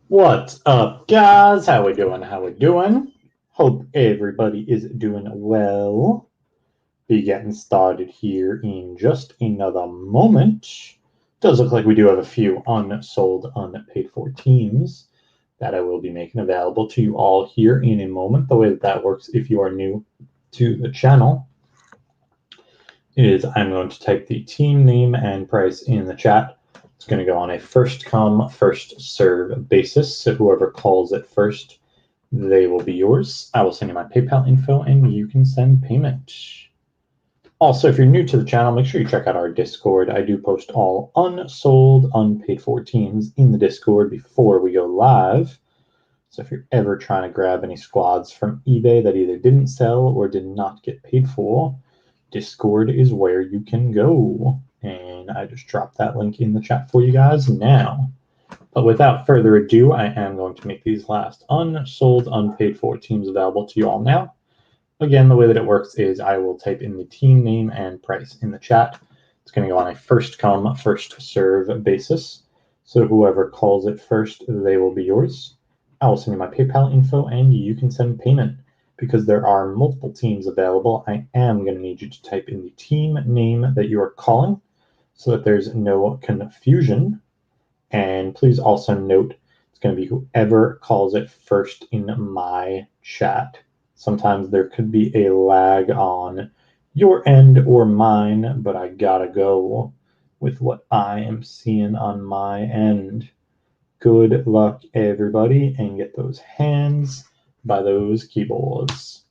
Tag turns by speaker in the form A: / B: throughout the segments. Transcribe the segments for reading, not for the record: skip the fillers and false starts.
A: What's up, guys? How we doing? Hope everybody is doing well. Be getting started here in just another moment. Does look like we do have a few unsold, unpaid for teams that I will be making available to you all here in a moment. The way that works, if you are new to the channel, is I'm going to type the team name and price in the chat. It's going to go on a first come, first serve basis. So whoever calls it first, they will be yours. I will send you my PayPal info and you can send payment. Also, if you're new to the channel, make sure you check out our Discord. I do post all unsold, unpaid for teams in the Discord before we go live. So if you're ever trying to grab any squads from eBay that either didn't sell or did not get paid for, Discord is where you can go. And I just dropped that link in the chat for you guys now. But without further ado, I am going to make these last unsold, unpaid for teams available to you all now. Again, the way that it works is I will type in the team name and price in the chat. It's going to go on a first come, first serve basis. So whoever calls it first, they will be yours. I will send you my PayPal info and you can send payment. Because there are multiple teams available, I am going to need you to type in the team name that you are calling so that there's no confusion. And please also note it's going to be whoever calls it first in my chat. Sometimes there could be a lag on your end or mine, but I gotta go with what I am seeing on my end. Good luck, everybody, and get those hands by those keyboards.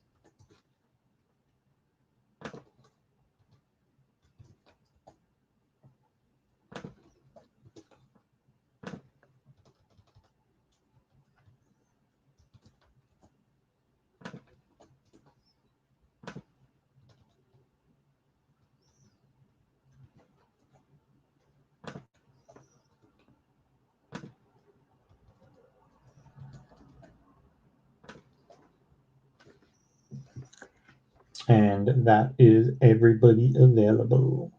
A: And that is everybody available.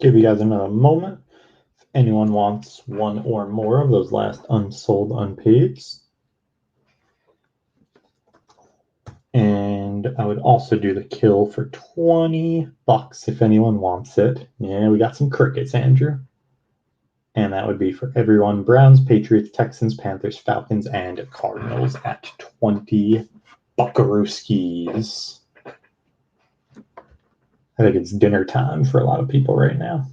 A: Give you guys another moment. If anyone wants one or more of those last unsold unpaids. And I would also do the kill for $20 if anyone wants it. Yeah, we got some crickets, Andrew. And that would be for everyone. Browns, Patriots, Texans, Panthers, Falcons, and Cardinals at 20 buckarooskies. I think it's dinner time for a lot of people right now.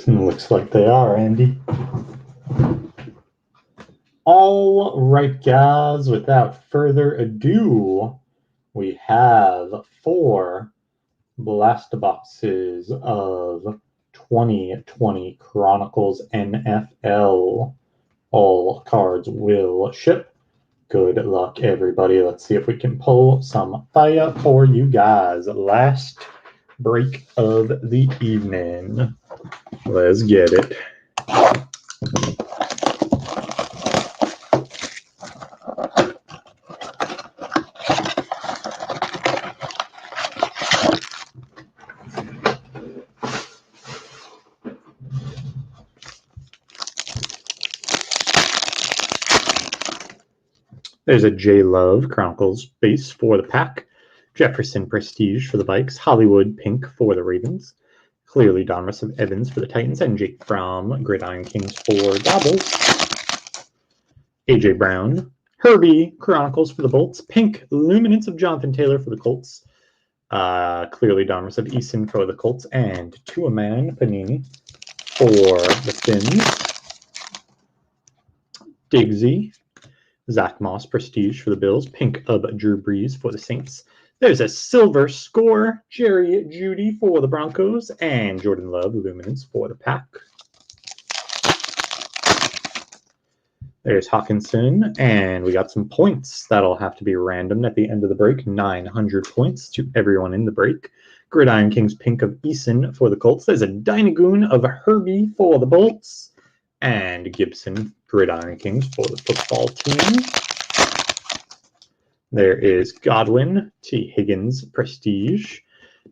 A: Looks like they are, Andy. All right, guys, without further ado, we have 4 blast boxes of 2020 Chronicles NFL. All cards will ship. Good luck, everybody. Let's see if we can pull some fire for you guys. Last break of the evening. Let's get it. There's a J Love Chronicles base for the Pack, Jefferson Prestige for the Vikes, Hollywood Pink for the Ravens, clearly Donruss of Evans for the Titans, and Jake from Gridiron Kings for Gobbles. AJ Brown, Herbie Chronicles for the Bolts, Pink Luminance of Jonathan Taylor for the Colts, clearly Donruss of Eason for the Colts, and Two-a-Man Panini for the Fins. Diggsy, Zach Moss Prestige for the Bills, Pink of Drew Brees for the Saints. There's a silver score, Jerry Jeudy for the Broncos, and Jordan Love Luminance for the Pack. There's Hawkinson, and we got some points. That'll have to be random at the end of the break. 900 points to everyone in the break. Gridiron Kings Pink of Eason for the Colts. There's a Dynagoon of Herbie for the Bolts, and Gibson Gridiron Kings for the football team. There is Godwin, T. Higgins Prestige,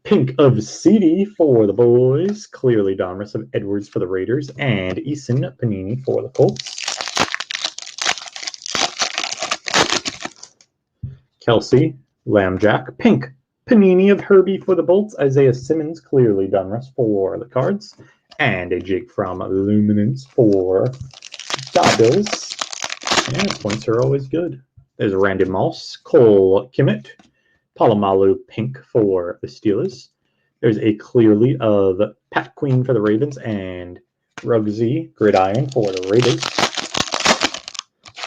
A: Pink of CD for the boys, clearly Donruss of Edwards for the Raiders, and Eason Panini for the Colts. Kelsey, Lambjack, Pink Panini of Herbie for the Bolts, Isaiah Simmons, clearly Donruss for the Cards, and a Jake from Luminance for Gobbles. And points are always good. There's Randy Moss, Cole Kimmett, Palomalu Pink for the Steelers. There's a clearly of Pat Queen for the Ravens and Rugsy Gridiron for the Raiders.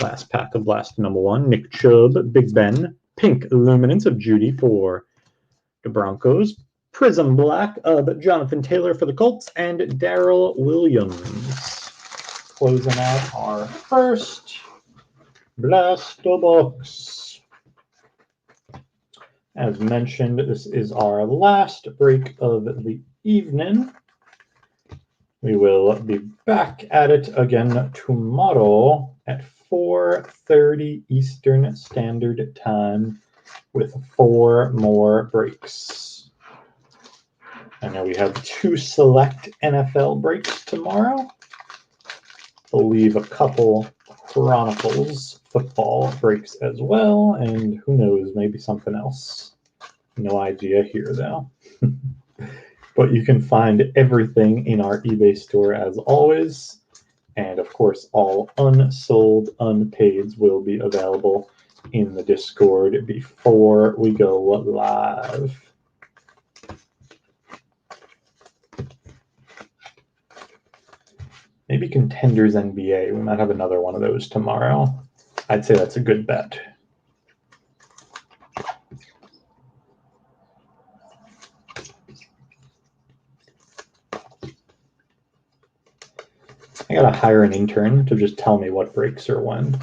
A: Last pack of Blast number 1, Nick Chubb, Big Ben, Pink Luminance of Jeudy for the Broncos. Prism Black of Jonathan Taylor for the Colts, and Darrell Williams. Closing out our first Blaster box. As mentioned, this is our last break of the evening. We will be back at it again tomorrow at 4:30 Eastern Standard Time with 4 more breaks. I know we have 2 select NFL breaks tomorrow. We'll leave a couple Chronicles football breaks as well, and who knows, maybe something else. No idea here, though. But you can find everything in our eBay store as always. And of course, all unsold, unpaids will be available in the Discord before we go live. Maybe Contenders NBA. We might have another one of those tomorrow. I'd say that's a good bet. I gotta hire an intern to just tell me what breaks are when.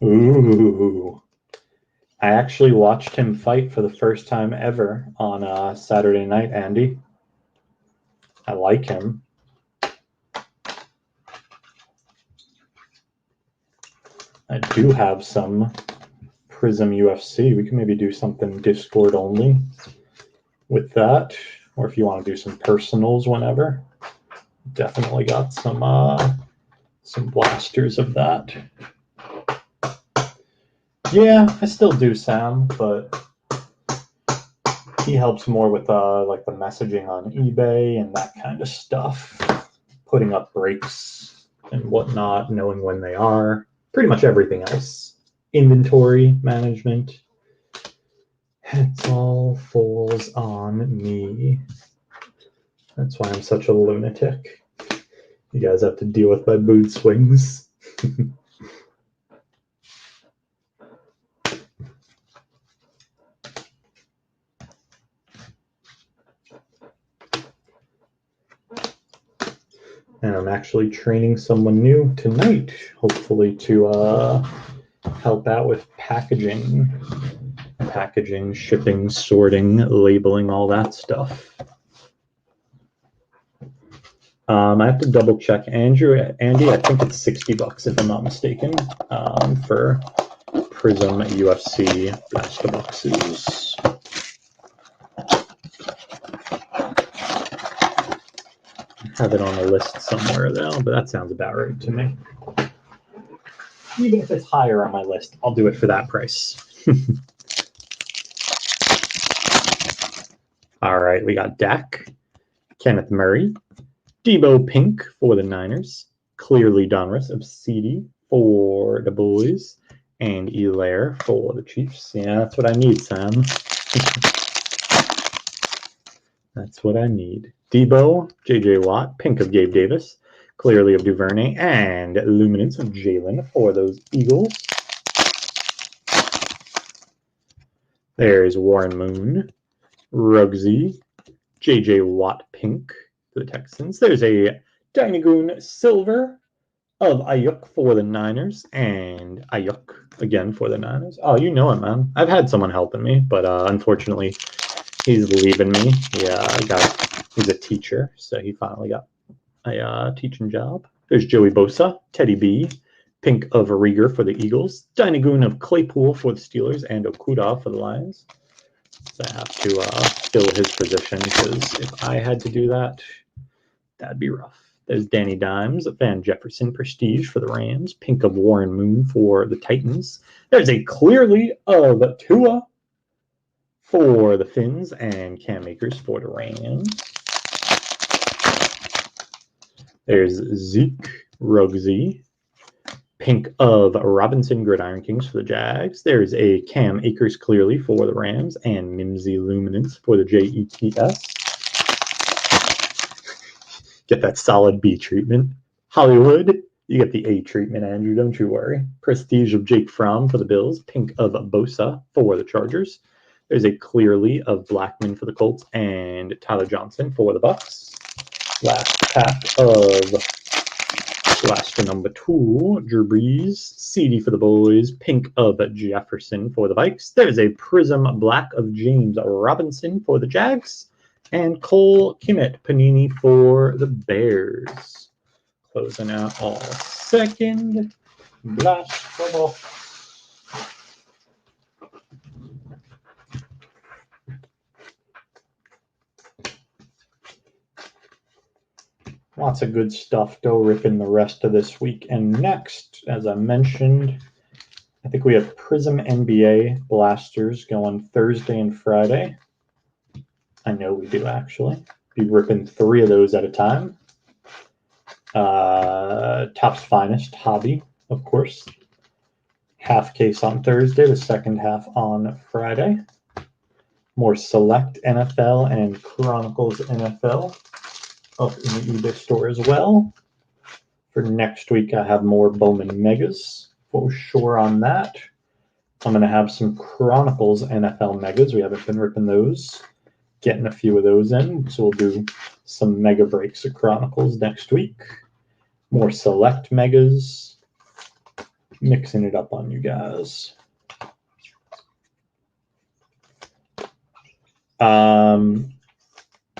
A: Ooh. I actually watched him fight for the first time ever on Saturday night, Andy. I like him. I do have some Prism UFC. We can maybe do something Discord only with that. Or if you want to do some personals whenever. Definitely got some blasters of that. Yeah, I still do Sam, but he helps more with like the messaging on eBay and that kind of stuff. putting up breaks and whatnot, knowing when they are, pretty much everything else. Inventory management. It all falls on me. That's why I'm such a lunatic. You guys have to deal with my mood swings. And I'm actually training someone new tonight, hopefully to help out with packaging, shipping, sorting, labeling, all that stuff. I have to double check. Andy, I think it's $60 if I'm not mistaken, for Prism UFC blaster boxes. I have it on a list somewhere though, but that sounds about right to me. Even if it's higher on my list, I'll do it for that price. All right, we got Dak, Kenneth Murray, Debo Pink for the Niners, Clearly Donruss of CD for the Boys, and Elaire for the Chiefs. Yeah, that's what I need, Sam. That's what I need. Debo, J.J. Watt, Pink of Gabe Davis, Clearly of Duvernay, and Luminance of Jalen for those Eagles. There's Warren Moon, Ruggsy, J.J. Watt Pink for the Texans. There's a Dynagoon Silver of Ayuk for the Niners, and Ayuk again for the Niners. Oh, you know it, man. I've had someone helping me, but unfortunately, he's leaving me. He's a teacher, so he finally got a teaching job. There's Joey Bosa, Teddy B, Pink of Rieger for the Eagles, Dynagoon of Claypool for the Steelers, and Okuda for the Lions. So I have to fill his position, because if I had to do that, that'd be rough. There's Danny Dimes, Van Jefferson Prestige for the Rams, Pink of Warren Moon for the Titans. There's a Clearly of Tua for the Finns, and Cam Akers for the Rams. There's Zeke, Ruggsy, Pink of Robinson Gridiron Kings for the Jags. There's a Cam Akers Clearly for the Rams, and Mimsy Luminance for the Jets. Get that solid B treatment. Hollywood, you get the A treatment, Andrew, don't you worry. Prestige of Jake Fromm for the Bills, Pink of Bosa for the Chargers. There's a Clearly of Blackman for the Colts, and Tyler Johnson for the Bucks. Last pack of blaster number 2, Drew Brees, CD for the Boys, Pink of Jefferson for the Vikes. There's a Prism Black of James Robinson for the Jags, and Cole Kmet Panini for the Bears. Closing out all second blaster box. Lots of good stuff to rip in the rest of this week. And next, as I mentioned, I think we have Prism NBA blasters going Thursday and Friday. I know we do, actually. Be ripping 3 of those at a time. Topps Finest Hobby, of course. Half case on Thursday, the second half on Friday. More Select NFL and Chronicles NFL up in the eBay store as well. For next week, I have more Bowman Megas for sure on that. I'm going to have some Chronicles NFL Megas. We haven't been ripping those. Getting a few of those in. So we'll do some Mega Breaks of Chronicles next week. More Select Megas. Mixing it up on you guys.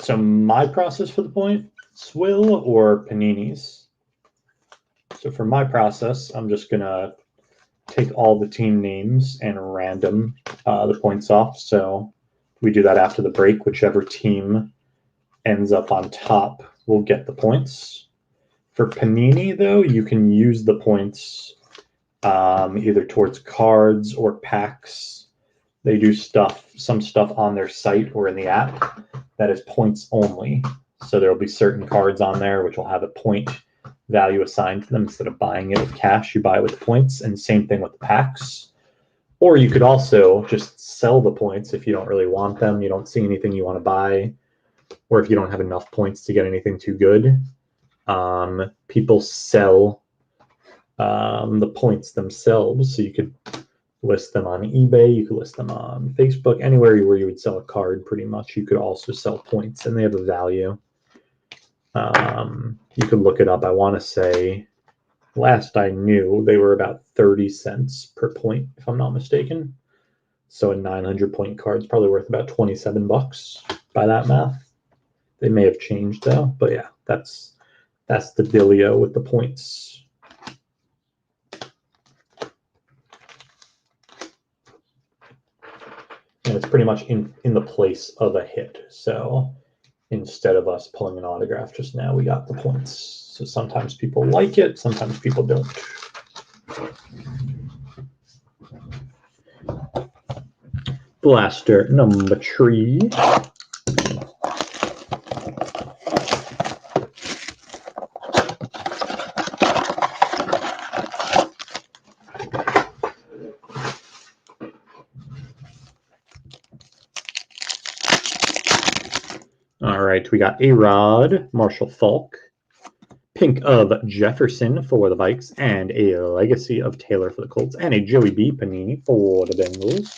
A: So my process for the point, Swill or Panini's. So for my process, I'm just going to take all the team names and random the points off. So we do that after the break. Whichever team ends up on top will get the points. For Panini, though, you can use the points either towards cards or packs. They do some stuff on their site or in the app that is points only. So there will be certain cards on there which will have a point value assigned to them. Instead of buying it with cash, you buy it with points, and same thing with the packs. Or you could also just sell the points if you don't really want them, you don't see anything you want to buy, or if you don't have enough points to get anything too good. People sell the points themselves, so you could list them on eBay, you could list them on Facebook, anywhere where you would sell a card pretty much. You could also sell points, and they have a value. You could look it up. I want to say, last I knew, they were about 30 cents per point, if I'm not mistaken. So a 900-point card is probably worth about $27 by that math. They may have changed though, but yeah, that's the dealio with the points. And it's pretty much in the place of a hit. So instead of us pulling an autograph just now, we got the points. So sometimes people like it, sometimes people don't. Blaster number 3. All right, we got A-Rod, Marshall Falk, pink of Jefferson for the Vikes, and a legacy of Taylor for the Colts, and a Joey B. Panini for the Bengals.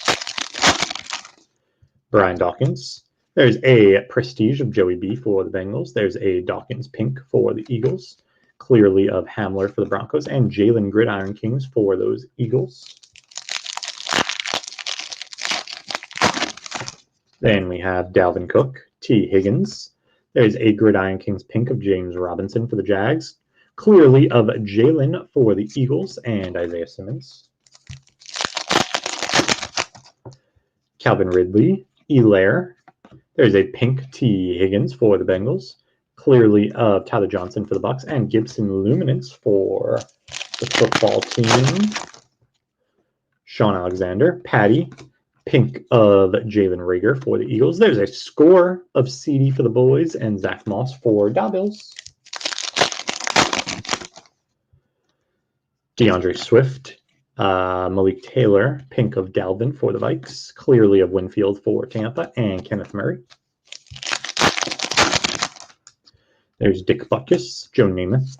A: Brian Dawkins. There's a prestige of Joey B. for the Bengals. There's a Dawkins pink for the Eagles, clearly of Hamler for the Broncos, and Jalen Gridiron Kings for those Eagles. Then we have Dalvin Cook, T. Higgins. There's a Gridiron Kings pink of James Robinson for the Jags, clearly of Jalen for the Eagles, and Isaiah Simmons. Calvin Ridley, Elaire. There's a pink T. Higgins for the Bengals, clearly of Tyler Johnson for the Bucs, and Gibson Luminance for the football team. Sean Alexander, Patty, pink of Jalen Reagor for the Eagles. There's a score of CD for the Boys, and Zach Moss for Bills. DeAndre Swift, Malik Taylor, pink of Dalvin for the Vikes, clearly of Winfield for Tampa, and Kenneth Murray. There's Dick Butkus, Joe Namath,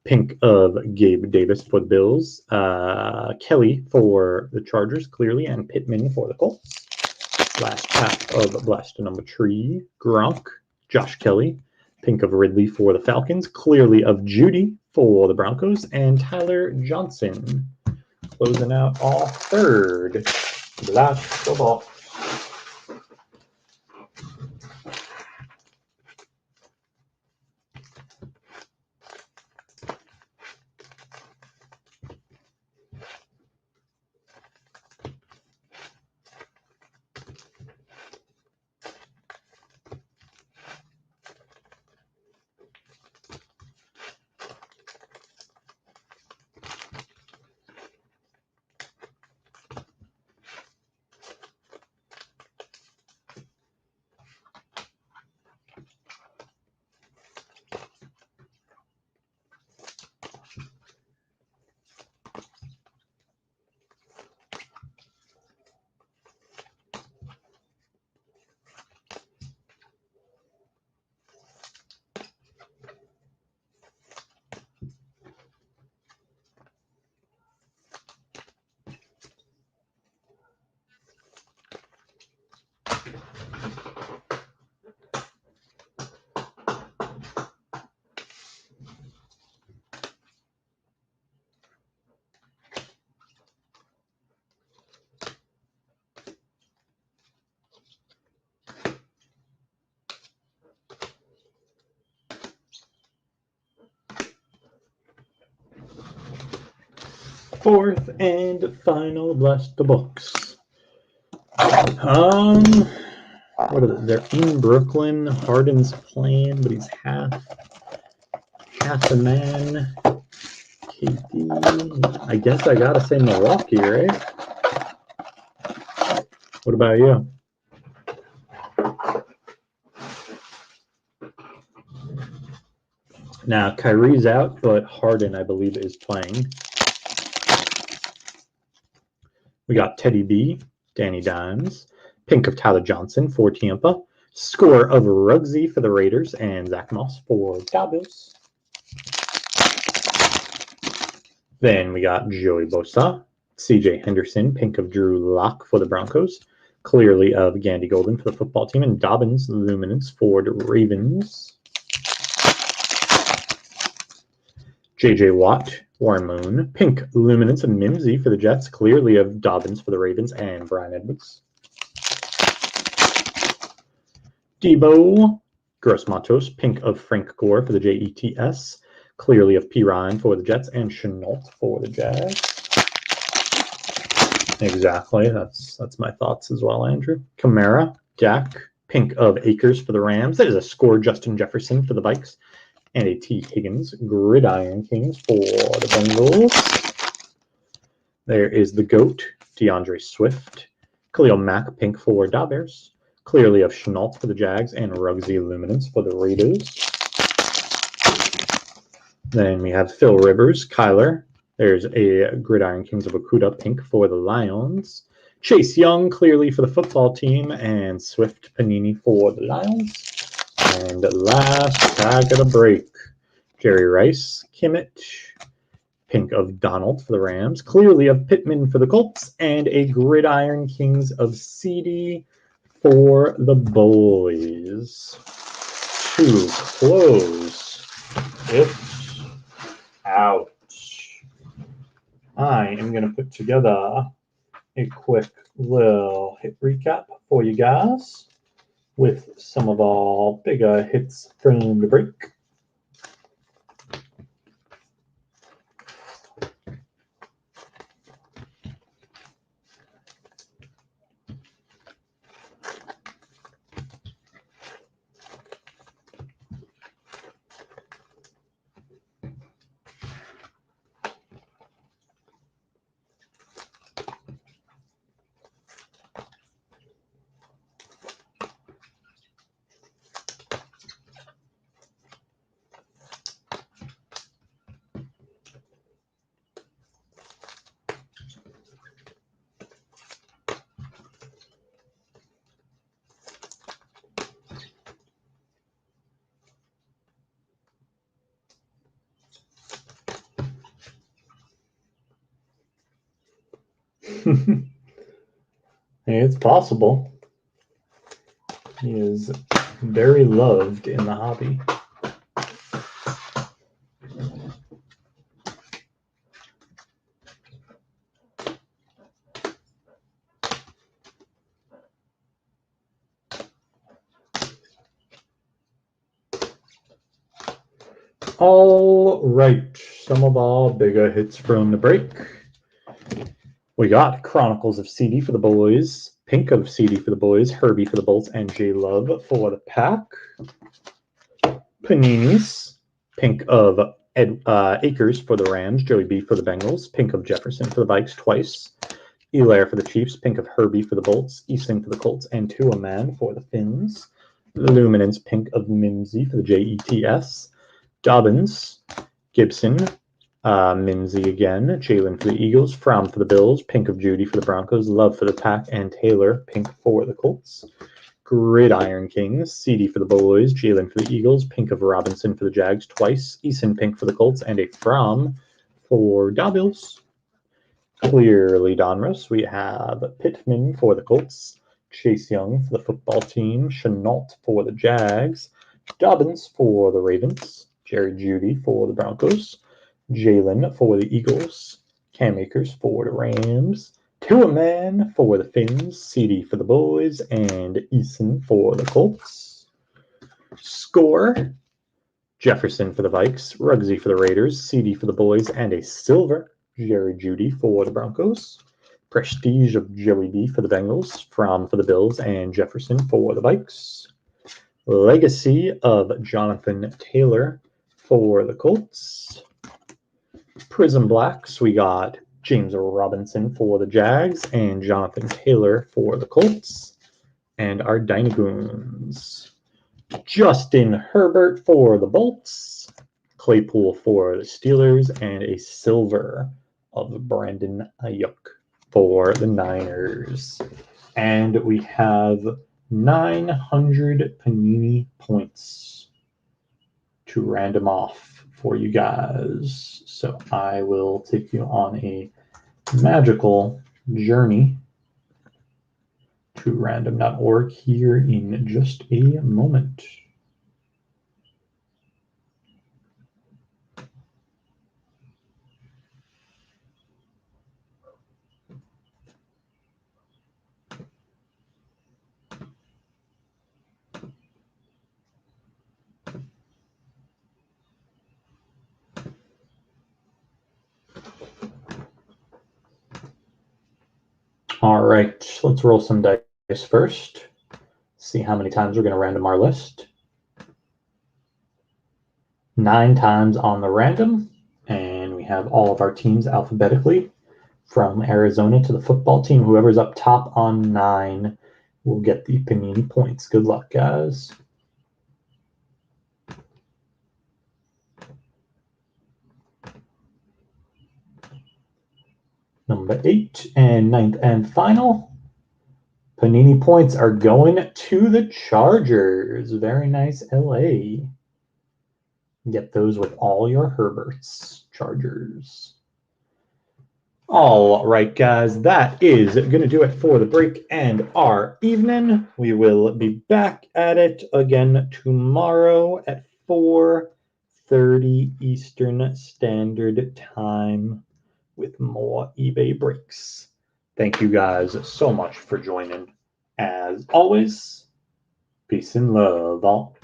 A: pink of Gabe Davis for the Bills, Kelly for the Chargers, clearly, and Pittman for the Colts. Last pack of Blaster number 3, Gronk, Josh Kelly, pink of Ridley for the Falcons, clearly of Judy for the Broncos, and Tyler Johnson. Closing out all third. That's the ball. Fourth and final Blaster box. What are they? They're in Brooklyn. Harden's playing, but he's half a man. KD. I guess I gotta say Milwaukee, right? What about you? Now, Kyrie's out, but Harden, I believe, is playing. We got Teddy B, Danny Dimes, pink of Tyler Johnson for Tampa, score of Ruggsy for the Raiders, and Zach Moss for Cowboys. Then we got Joey Bosa, CJ Henderson, pink of Drew Lock for the Broncos, clearly of Gandy Golden for the football team, and Dobbins Luminance for the Ravens. JJ Watt, Warren Moon, pink Luminance of Mimsy for the Jets, clearly of Dobbins for the Ravens, and Brian Edwards. Debo Gross-Matos, pink of Frank Gore for the Jets, clearly of P. Ryan for the Jets, and Chenault for the Jags. Exactly, that's my thoughts as well, Andrew. Kamara, Dak, pink of Akers for the Rams. That is a score Justin Jefferson for the Vikes, and a T. Higgins Gridiron Kings for the Bengals. There is the GOAT, DeAndre Swift. Khalil Mack, pink for Da Bears. Clearly of Chenault for the Jags, and Ruggsy Luminance for the Raiders. Then we have Phil Rivers, Kyler. There's a Gridiron Kings of Okuda, pink for the Lions. Chase Young, clearly for the football team, and Swift Panini for the Lions. And last pack of the break, Jerry Rice, Kimmich, pink of Donald for the Rams, clearly of Pittman for the Colts, and a Gridiron Kings of CD for the Boys. To close it out, I am going to put together a quick little hit recap for you guys with some of our bigger hits from the break. Hey, it's possible. He is very loved in the hobby. All right, some of our bigger hits from the break. We got Chronicles of CD for the Boys, pink of CD for the Boys, Herbie for the Bolts, and J Love for the Pack. Paninis, pink of Akers for the Rams, Joey B for the Bengals, pink of Jefferson for the Vikes twice. Elaire for the Chiefs, pink of Herbie for the Bolts, Easton for the Colts, and Tua Man for the Finns. Luminance, pink of Mimsy for the Jets. Dobbins, Gibson, Mimsy again, Jalen for the Eagles, Fromm for the Bills, pink of Judy for the Broncos, Love for the Pack, and Taylor, pink for the Colts. Gridiron Kings, CD for the Boys, Jalen for the Eagles, pink of Robinson for the Jags twice, Eason pink for the Colts, and a Fromm for Bills. Clearly Donruss, we have Pittman for the Colts, Chase Young for the football team, Chenault for the Jags, Dobbins for the Ravens, Jerry Jeudy for the Broncos, Jalen for the Eagles, Cam Akers for the Rams, Tua Man for the Finns, CD for the Boys, and Eason for the Colts. Score, Jefferson for the Vikes, Ruggsy for the Raiders, CD for the Boys, and a silver, Jerry Jeudy for the Broncos. Prestige of Joey B for the Bengals, Fromm for the Bills, and Jefferson for the Vikes. Legacy of Jonathan Taylor for the Colts. Prism Blacks, we got James Robinson for the Jags and Jonathan Taylor for the Colts. And our Dynagoons, Justin Herbert for the Bolts, Claypool for the Steelers, and a silver of Brandon Ayuk for the Niners. And we have 900 Panini points to random off for you guys. So I will take you on a magical journey to random.org here in just a moment. All right, let's roll some dice first. See how many times we're going to random our list. 9 times on the random, and we have all of our teams alphabetically from Arizona to the football team. Whoever's up top on 9 will get the Panini points. Good luck, guys. Number 8 and 9th and final. Panini points are going to the Chargers. Very nice, LA. Get those with all your Herberts, Chargers. All right, guys, that is going to do it for the break and our evening. We will be back at it again tomorrow at 4:30 Eastern Standard Time with more eBay breaks. Thank you guys so much for joining. As always, peace and love all.